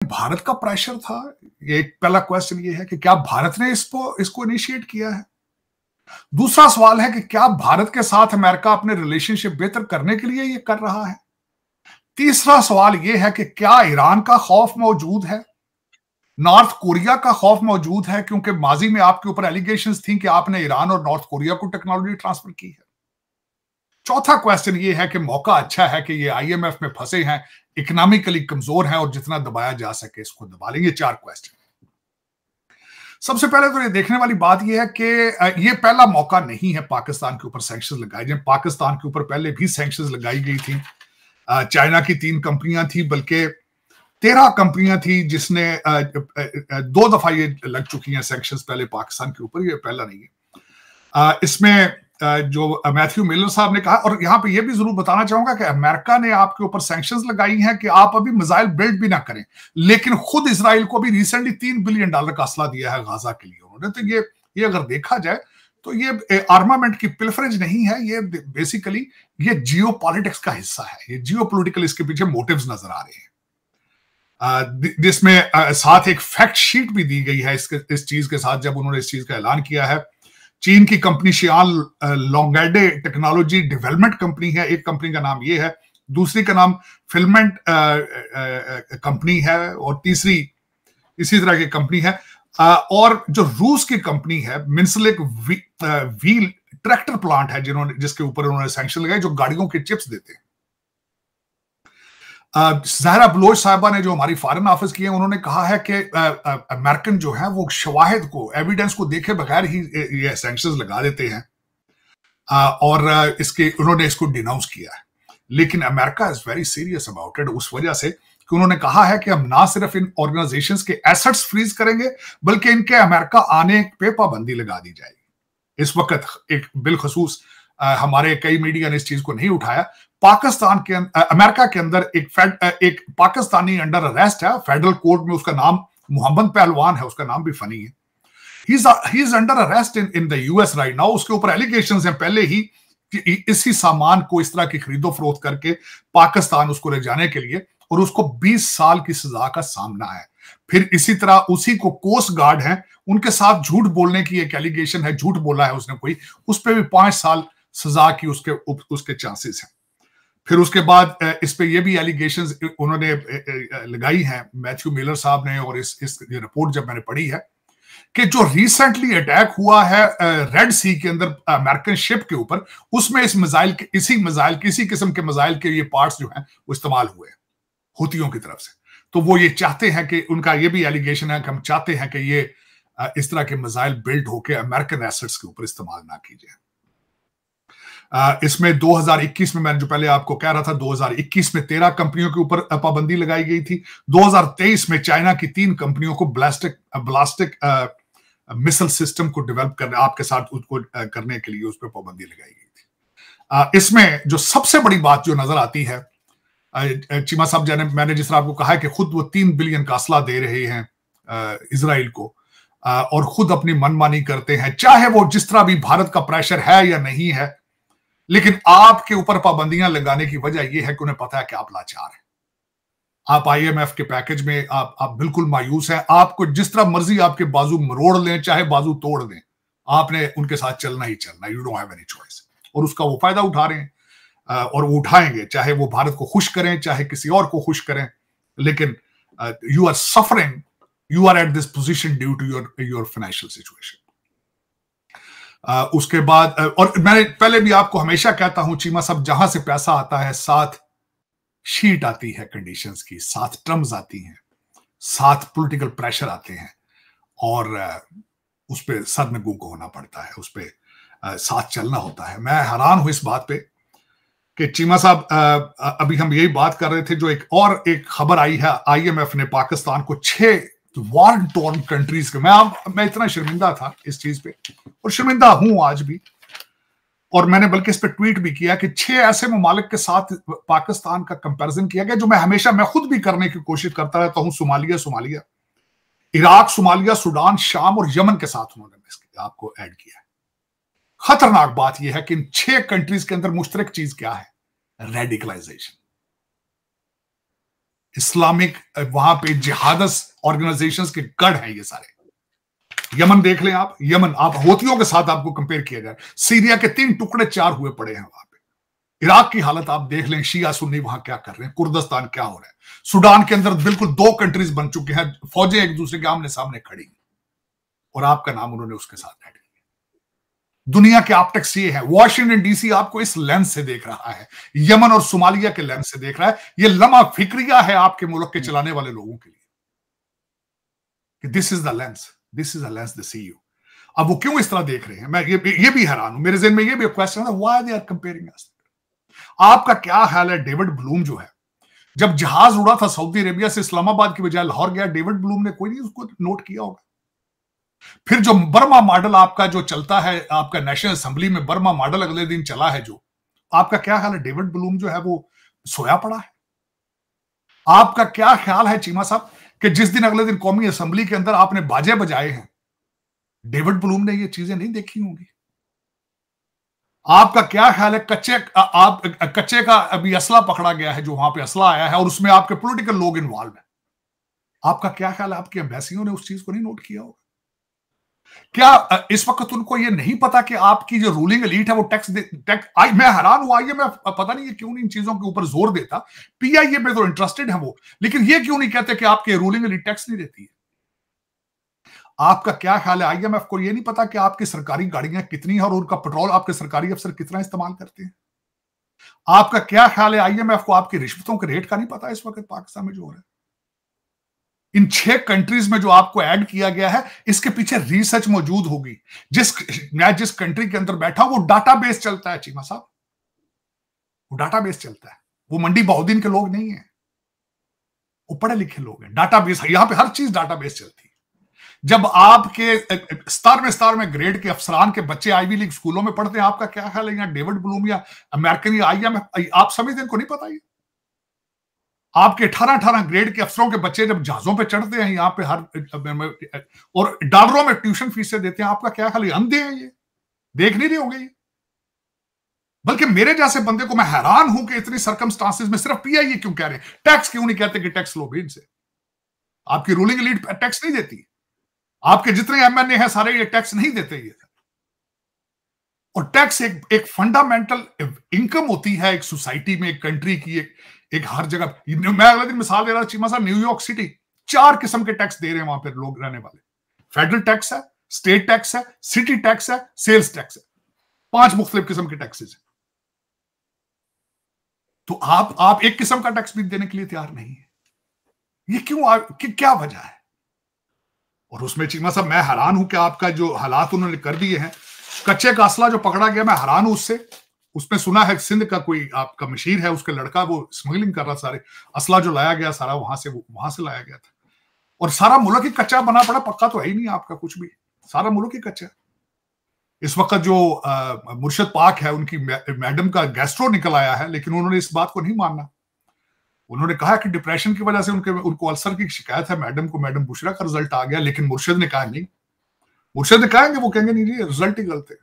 भारत का प्रेशर था? ये एक पहला क्वेश्चन ये है कि क्या भारत ने इसको इनिशिएट किया है? दूसरा सवाल है कि क्या भारत के साथ अमेरिका अपने रिलेशनशिप बेहतर करने के लिए ये कर रहा है? तीसरा सवाल ये है कि क्या ईरान का खौफ मौजूद है? नॉर्थ कोरिया का खौफ मौजूद है क्योंकि माजी में आपके ऊपर एलिगेशंस थी कि आपने ईरान और नॉर्थ कोरिया को टेक्नोलॉजी ट्रांसफर की है। चौथा क्वेश्चन ये है कि मौका अच्छा है कि ये आईएमएफ में फंसे हैं, इकोनॉमिकली कमजोर हैं और जितना दबाया जा सके इसको दबा लेंगे। चार क्वेश्चन। सबसे पहले तो ये देखने वाली बात ये है कि ये पहला मौका नहीं है पाकिस्तान के ऊपर सैंक्शंस लगाए जाए। पाकिस्तान के ऊपर पहले भी सैंक्शंस लगाई गई थी। चाइना की 3 कंपनियां थी, बल्कि 13 कंपनियां थी जिसने 2 दफा ये लग चुकी हैं सैंक्शंस पहले पाकिस्तान के ऊपर, ये पहला नहीं है। इसमें जो मैथ्यू मिलर साहब ने कहा, और यहां पे ये भी जरूर बताना चाहूंगा कि अमेरिका ने आपके ऊपर सैंक्शंस लगाई हैं कि आप अभी मिसाइल बिल्ड भी ना करें, लेकिन खुद इसराइल को भी रिसेंटली $3 बिलियन का असला दिया है गाजा के लिए उन्होंने। तो ये अगर देखा जाए तो ये आर्मामेंट की पिलफरेज नहीं है, ये बेसिकली ये जियो पॉलिटिक्स का हिस्सा है। ये जियो पोलिटिकल इसके पीछे मोटिव्स नजर आ रहे हैं, जिसमें साथ एक फैक्ट शीट भी दी गई है इस चीज के साथ जब उन्होंने इस चीज का ऐलान किया है। चीन की कंपनी शियान लोंगेडे टेक्नोलॉजी डेवलपमेंट कंपनी है, एक कंपनी का नाम ये है, दूसरी का नाम फिलमेंट कंपनी है, और तीसरी इसी तरह की कंपनी है। और जो रूस की कंपनी है मिन्सलिक व्हील ट्रैक्टर प्लांट है जिसके ऊपर उन्होंने सैंक्शन लगाए, जो गाड़ियों के चिप्स देते हैं। ज़हरा बलोच साहिबा ने जो हमारी फॉरेन ऑफिस की है, उन्होंने कहा है कि अमेरिकन जो है वो शवाहिद को, एविडेंस को देखे बगैर ही ये सैंक्शंस लगा देते हैं, और उन्होंने इसको डिनाउंस किया है। लेकिन America is very serious about it, उस वजह से कि उन्होंने कहा है कि हम ना सिर्फ इन ऑर्गेनाइजेशंस के एसेट्स फ्रीज करेंगे, बल्कि इनके अमेरिका आने पे पाबंदी लगा दी जाएगी। इस वक्त एक बिलखसूस हमारे कई मीडिया ने इस चीज को नहीं उठाया। पाकिस्तान के अमेरिका के अंदर एक पाकिस्तानी अंडर अरेस्ट है फेडरल कोर्ट में, उसका नाम मोहम्मद पहलवान है, उसका नाम भी फनी है। He is under arrest in the US right now. उसके ऊपर एलिगेशंस हैं पहले ही कि इसी सामान को इस तरह की खरीदो फरोख्त करके पाकिस्तान उसको ले जाने के लिए, और उसको 20 साल की सजा का सामना है। फिर इसी तरह उसी को कोस्ट गार्ड है, उनके साथ झूठ बोलने की एक एलिगेशन है, झूठ बोला है उसने कोई, उस पर भी 5 साल सजा की उसके चांसेस हैं। फिर उसके बाद इस पे ये भी एलिगेशंस उन्होंने लगाई हैं मैथ्यू मिलर साहब ने, और इस ये रिपोर्ट जब मैंने पढ़ी है कि जो रिसेंटली अटैक हुआ है रेड सी के अंदर अमेरिकन शिप के ऊपर, उसमें इसी किस्म के मिसाइल के ये पार्ट्स जो हैं वो इस्तेमाल हुए हुतियों की तरफ से। तो वो ये चाहते हैं कि उनका ये भी एलिगेशन है कि हम चाहते हैं कि ये इस तरह के मिसाइल बिल्ड होकर अमेरिकन एसेट्स के ऊपर इस्तेमाल ना की जाए। इसमें 2021 में, मैंने जो पहले आपको कह रहा था, 2021 में 13 कंपनियों के ऊपर पाबंदी लगाई गई थी। 2023 में चाइना की 3 कंपनियों को ब्लास्टिक मिसाइल सिस्टम को डेवलप करने, आपके साथ उसको करने के लिए उस पर पाबंदी लगाई गई थी। इसमें जो सबसे बड़ी बात जो नजर आती है, चीमा साहब मैंने जिस तरह आपको कहा है कि खुद वो 3 बिलियन का असला दे रहे हैं इजराइल को, और खुद अपनी मनमानी करते हैं, चाहे वो जिस तरह भी भारत का प्रेशर है या नहीं है, लेकिन आपके ऊपर पाबंदियां लगाने की वजह यह है कि उन्हें पता है कि आप लाचार हैं। आप आईएमएफ के पैकेज में आप बिल्कुल मायूस हैं। आपको जिस तरह मर्जी आपके बाजू मरोड़ लें, चाहे बाजू तोड़ दें, आपने उनके साथ चलना ही चलना। You don't have any choice, और उसका वो फायदा उठा रहे हैं, और वो उठाएंगे, चाहे वो भारत को खुश करें, चाहे किसी और को खुश करें। लेकिन you are suffering, you are at this position due to your financial situation. उसके बाद, और मैं पहले भी आपको हमेशा कहता हूं चीमा साहब, जहां से पैसा आता है साथ शीट आती है कंडीशंस की, साथ टर्म्स आती हैं, साथ पॉलिटिकल प्रेशर आते हैं, और उस पर सर में गूंगा होना पड़ता है, उस पर साथ चलना होता है। मैं हैरान हूं इस बात पे कि चीमा साहब, अभी हम यही बात कर रहे थे, जो एक खबर आई है, आईएमएफ ने पाकिस्तान को 6 वॉर टॉर्न कंट्रीज के, मैं इतना शर्मिंदा था इस चीज पे, और शर्मिंदा हूं आज भी, और मैंने बल्कि इस पे ट्वीट भी किया कि 6 ऐसे ममालिक के साथ पाकिस्तान का कंपैरिजन किया गया जो मैं खुद भी करने की कोशिश करता रहता हूं। सोमालिया, इराक, सोमालिया, सूडान, शाम और यमन के साथ उन्होंने आपको ऐड किया है। खतरनाक बात यह है कि इन 6 कंट्रीज के अंदर मुश्तरक चीज क्या है? रेडिकलाइजेशन। इस्लामिक वहां पे जिहादस ऑर्गेनाइजेशंस के गढ़ हैं ये सारे। यमन देख लें आप, यमन आप होतियों के साथ आपको कंपेयर किया जाए, सीरिया के 3 टुकड़े 4 हुए पड़े हैं वहां पे। इराक की हालत आप देख लें, शिया सुन्नी वहां क्या कर रहे हैं, कुर्दिस्तान क्या हो रहा है। सूडान के अंदर बिल्कुल 2 कंट्रीज बन चुके हैं, फौजें एक दूसरे के आमने सामने खड़ी और आपका नाम उन्होंने उसके साथ ऐड किया। दुनिया के ऑप्टिक्स ये है, वॉशिंगटन डीसी आपको इस लेंस से देख रहा है, यमन और सोमालिया के लेंस से देख रहा है। ये लम्हा फिक्रिया है आपके मुल्क के चलाने वाले लोगों के लिए कि this is the lens, this is the lens they see you. अब वो क्यों इस तरह देख रहे हैं, मैं ये भी हैरान हूं। मेरे ज़हन में ये भी क्वेश्चन है, व्हाई दे आर कंपेयरिंग अस। आपका क्या ख्याल है, डेविड ब्लूम जो है, जब जहाज उड़ा था सऊदी अरेबिया से इस्लामाबाद की बजाय लाहौर गया, डेविड ब्लूम ने कोई नहीं उसको नोट किया होगा। फिर जो बर्मा मॉडल आपका जो चलता है, आपका नेशनल असेंबली में बर्मा मॉडल अगले दिन चला है, जो आपका क्या ख्याल है, डेविड ब्लूम जो है वो सोया पड़ा है? आपका क्या ख्याल है चीमा साहब कि जिस दिन अगले दिन कौमी असेंबली के अंदर आपने बाजे बजाए हैं, डेविड ब्लूम ने ये चीजें नहीं देखी होंगी? आपका क्या ख्याल है, कच्चे का अभी असला पकड़ा गया है, जो वहां पे असला आया है और उसमें आपके पॉलिटिकल लोग इन्वॉल्व हैं। आपका क्या ख्याल है, आपकी एम्बेसियों ने उस चीज को नहीं नोट किया होगा? क्या इस वक्त उनको ये नहीं पता कि आपकी जो रूलिंग एलीट है वो टैक्स मैं हैरान हुआ, ये मैं पता नहीं ये क्यों नहीं इन चीजों के ऊपर जोर देता। पीआईए में तो इंटरेस्टेड है वो, लेकिन ये क्यों नहीं कहते कि आपके रूलिंग एलीट टैक्स नहीं देती है? आपका क्या ख्याल है, आईएमएफ को ये नहीं पता कि आपकी सरकारी गाड़ियां कितनी हैं और उनका पेट्रोल आपके सरकारी अफसर कितना इस्तेमाल करते हैं? आपका क्या ख्याल है, आईएमएफ को आपकी रिश्वतों के रेट का नहीं पता इस वक्त पाकिस्तान में जो हो रहा है? इन 6 कंट्रीज में जो आपको ऐड किया गया है, इसके पीछे रिसर्च मौजूद होगी। मैं जिस कंट्री के अंदर बैठा हूं वो डाटाबेस चलता है चीमा साहब, वो डाटाबेस चलता है। वो मंडी बहुद्दीन के लोग नहीं है, वो पढ़े लिखे लोग हैं। डाटाबेस, यहां पे हर चीज डाटाबेस चलती है। जब आपके स्टार में ग्रेड के अफसरान के बच्चे आईवी लीग स्कूलों में पढ़ते हैं, आपका क्या ख्याल है, यहाँ डेविड ब्लूम या अमेरिकन या आईएमएफ, आप समझते इनको नहीं पता? ये आपके 18 ग्रेड के अफसरों के बच्चे जब जहाजों पे चढ़ते हैं यहाँ पे और डॉलरों में ट्यूशन फीसें देते हैं, आपका क्या ख्याल है, अंधे हैं ये, देख नहीं रहे होंगे ये? बल्कि मेरे जैसे बंदे को मैं हैरान हूं कि इतनी सर्कमस्टांसेस में सिर्फ पीआईए क्यों कह रहे हैं, टैक्स क्यों नहीं कहते कि टैक्स लो भी इनसे? आपकी रूलिंग एलीट टैक्स नहीं देती, आपके जितने एमएनए हैं सारे ये टैक्स नहीं देते ये। और टैक्स एक फंडामेंटल इनकम होती है एक सोसाइटी में, एक कंट्री की, एक हर जगह। मैं अगले दिन मिसाल दे रहा था चीमा साहब, न्यूयॉर्क सिटी 4 किस्म के टैक्स दे रहे हैं वहां पर लोग रहने वाले। फेडरल टैक्स है, स्टेट टैक्स है, सिटी टैक्स है, सेल्स टैक्स है, 5 मुख्तलिफ किस्म के टैक्सेस। तो आप एक किस्म का टैक्स भी देने के लिए तैयार नहीं है, ये क्यों, क्या वजह है? और उसमें चीमा साहब मैं हैरान हूं कि आपका जो हालात उन्होंने कर दिए हैं, कच्चे का असला जो पकड़ा गया, मैं हैरान हूं उससे। उसमें सुना है सिंध का कोई आपका मशीर है, उसके लड़का वो स्मगलिंग कर रहा, सारे असला जो लाया गया सारा वहां से लाया गया था। और सारा मुल्क ही कच्चा बना पड़ा, पक्का तो है ही नहीं आपका कुछ भी, सारा मुल्क ही कच्चा। इस वक्त जो मुर्शद पाक है, उनकी मैडम का गैस्ट्रो निकल आया है, लेकिन उन्होंने इस बात को नहीं मानना। उन्होंने कहा कि डिप्रेशन की वजह से उनको अल्सर की शिकायत है मैडम को, मैडम बुशरा का रिजल्ट आ गया, लेकिन मुर्शद ने कहा नहीं। मुर्शद ने कहेंगे, वो कहेंगे नहीं जी रिजल्ट ही गलत है।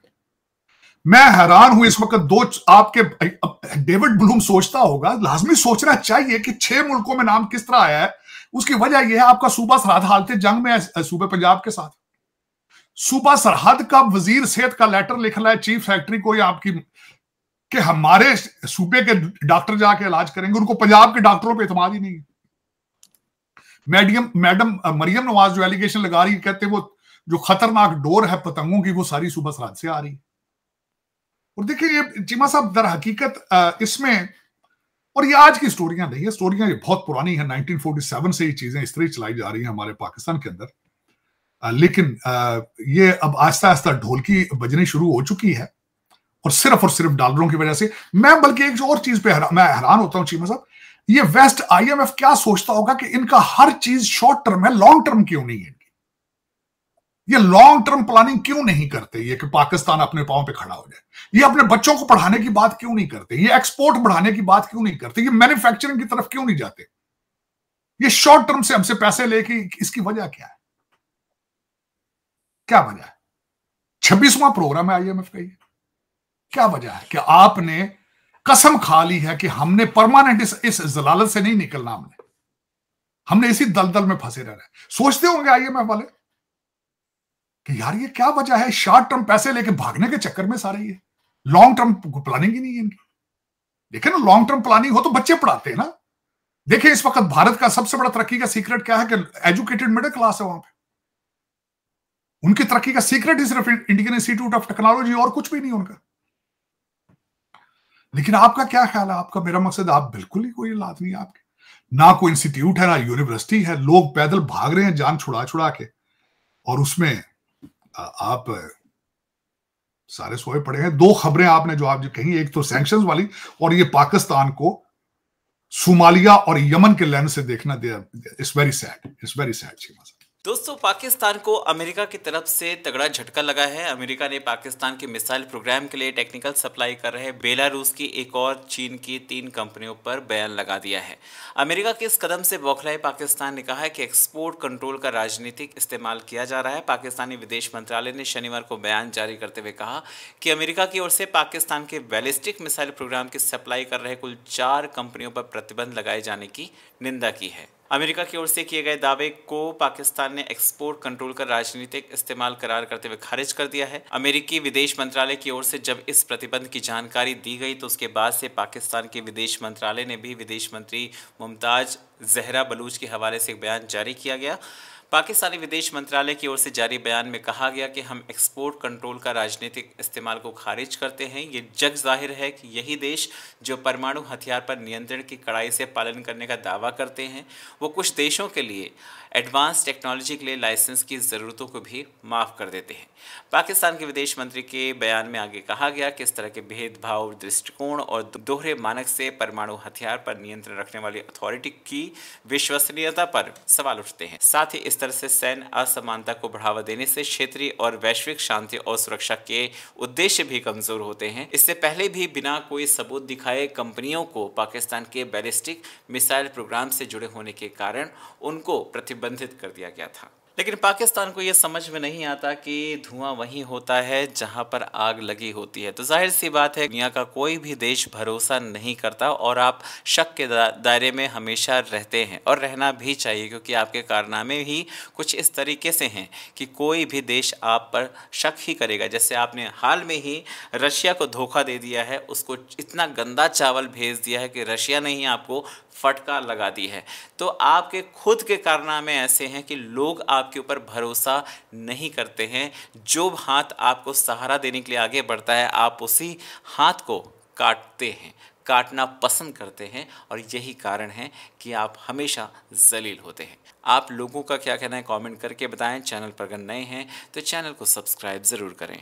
मैं हैरान हूं इस वक्त आपके डेविड ब्लूम सोचता होगा, लाजमी सोचना चाहिए कि 6 मुल्कों में नाम किस तरह आया है। उसकी वजह यह है आपका सूबा सरहद हालत जंग में है सूबे पंजाब के साथ। सूबा सरहद का वजीर सेहत का लेटर लिख रहा है चीफ सेक्रेटरी को, या आपकी कि हमारे सूबे के डॉक्टर जाके इलाज करेंगे, उनको पंजाब के डॉक्टरों पे एतमाद ही नहीं। मैडम मरियम नवाज जो एलिगेशन लगा रही है, कहते वो जो खतरनाक डोर है पतंगों की, वो सारी सूबा सरहद से आ रही। और देखिए ये चीमा साहब दर हकीकत इसमें, और ये आज की स्टोरियां नहीं है, स्टोरियां ये बहुत पुरानी है, 1947 से ये चीजें इस तरह चलाई जा रही हैं हमारे पाकिस्तान के अंदर। लेकिन ये अब आहिस्ता आहिस्ता ढोलकी बजनी शुरू हो चुकी है, और सिर्फ डॉलरों की वजह से। मैं बल्कि एक और चीज पे मैं हैरान होता हूं चीमा साहब, ये वेस्ट आईएमएफ क्या सोचता होगा कि इनका हर चीज शॉर्ट टर्म है, लॉन्ग टर्म क्यों नहीं है? ये लॉन्ग टर्म प्लानिंग क्यों नहीं करते, ये कि पाकिस्तान अपने पांव पे खड़ा हो जाए? ये अपने बच्चों को पढ़ाने की बात क्यों नहीं करते? ये एक्सपोर्ट बढ़ाने की बात क्यों नहीं करते? ये मैन्युफैक्चरिंग की तरफ क्यों नहीं जाते? ये शॉर्ट टर्म से हमसे पैसे लेके, इसकी वजह क्या है? क्या वजह है? 26वां प्रोग्राम है आईएमएफ का, ये क्या वजह है कि आपने कसम खा ली है कि हमने परमानेंट इस जलालत से नहीं निकलना हमने। हमने इसी दलदल में फंसे रह रहे। सोचते होंगे आईएमएफ वाले कि यार ये क्या वजह है, शॉर्ट टर्म पैसे लेके भागने के चक्कर में सारे ये लॉन्ग टर्म प्लानिंग ही नहीं है इनकी। देखिए ना, लॉन्ग टर्म प्लानिंग हो तो बच्चे पढ़ाते हैं ना। देखिए इस वक्त भारत का सबसे बड़ा तरक्की का सीक्रेट क्या है कि एजुकेटेड मिडिल क्लास है वहां पे। उनकी तरक्की का सीक्रेट ही सिर्फ इंडियन इंस्टीट्यूट ऑफ टेक्नोलॉजी, और कुछ भी नहीं उनका। लेकिन आपका क्या ख्याल है? आपका, मेरा मकसद, आप बिल्कुल ही कोई लाभ नहीं है आपके, ना कोई इंस्टीट्यूट है ना यूनिवर्सिटी है। लोग पैदल भाग रहे हैं जान छुड़ा छुड़ा के, और उसमें आप सारे सोए पड़े हैं। दो खबरें आपने जो आप जो कही, एक तो सैंक्शंस वाली, और ये पाकिस्तान को सोमालिया और यमन के लेंस से देखना, it's very sad, it's very sad. दोस्तों, पाकिस्तान को अमेरिका की तरफ से तगड़ा झटका लगा है। अमेरिका ने पाकिस्तान के मिसाइल प्रोग्राम के लिए टेक्निकल सप्लाई कर रहे बेलारूस की एक और चीन की 3 कंपनियों पर बैन लगा दिया है। अमेरिका के इस कदम से बौखलाए पाकिस्तान ने कहा है कि एक्सपोर्ट कंट्रोल का राजनीतिक इस्तेमाल किया जा रहा है। पाकिस्तानी विदेश मंत्रालय ने शनिवार को बयान जारी करते हुए कहा कि अमेरिका की ओर से पाकिस्तान के बैलिस्टिक मिसाइल प्रोग्राम की सप्लाई कर रहे कुल 4 कंपनियों पर प्रतिबंध लगाए जाने की निंदा की है। अमेरिका की ओर से किए गए दावे को पाकिस्तान ने एक्सपोर्ट कंट्रोल का राजनीतिक इस्तेमाल करार करते हुए खारिज कर दिया है। अमेरिकी विदेश मंत्रालय की ओर से जब इस प्रतिबंध की जानकारी दी गई तो उसके बाद से पाकिस्तान के विदेश मंत्रालय ने भी विदेश मंत्री मुमताज जहरा बलूच के हवाले से एक बयान जारी किया गया। पाकिस्तानी विदेश मंत्रालय की ओर से जारी बयान में कहा गया कि हम एक्सपोर्ट कंट्रोल का राजनीतिक इस्तेमाल को खारिज करते हैं। ये जग जाहिर है कि यही देश जो परमाणु हथियार पर नियंत्रण की कड़ाई से पालन करने का दावा करते हैं, वो कुछ देशों के लिए एडवांस टेक्नोलॉजी के लिए लाइसेंस की ज़रूरतों को भी माफ़ कर देते हैं। पाकिस्तान के विदेश मंत्री के बयान में आगे कहा गया कि इस तरह के भेदभाव दृष्टिकोण और दोहरे मानक से परमाणु हथियार पर नियंत्रण रखने वाली अथॉरिटी की विश्वसनीयता पर सवाल उठते हैं। साथ ही इस तरह से सैन्य असमानता को बढ़ावा देने से क्षेत्रीय और वैश्विक शांति और सुरक्षा के उद्देश्य भी कमजोर होते हैं। इससे पहले भी बिना कोई सबूत दिखाए कंपनियों को पाकिस्तान के बैलिस्टिक मिसाइल प्रोग्राम से जुड़े होने के कारण उनको प्रतिबंधित कर दिया गया था। लेकिन पाकिस्तान को यह समझ में नहीं आता कि धुआं वहीं होता है जहां पर आग लगी होती है। तो जाहिर सी बात है, दुनिया का कोई भी देश भरोसा नहीं करता और आप शक के दायरे में हमेशा रहते हैं, और रहना भी चाहिए, क्योंकि आपके कारनामे ही कुछ इस तरीके से हैं कि कोई भी देश आप पर शक ही करेगा। जैसे आपने हाल में ही रशिया को धोखा दे दिया है, उसको इतना गंदा चावल भेज दिया है कि रशिया ने ही आपको फटकार लगा दी है। तो आपके खुद के कारनामे ऐसे हैं कि लोग आपके ऊपर भरोसा नहीं करते हैं। जो हाथ आपको सहारा देने के लिए आगे बढ़ता है, आप उसी हाथ को काटते हैं, काटना पसंद करते हैं, और यही कारण है कि आप हमेशा जलील होते हैं। आप लोगों का क्या कहना है कमेंट करके बताएं। चैनल पर अगर नए हैं तो चैनल को सब्सक्राइब ज़रूर करें।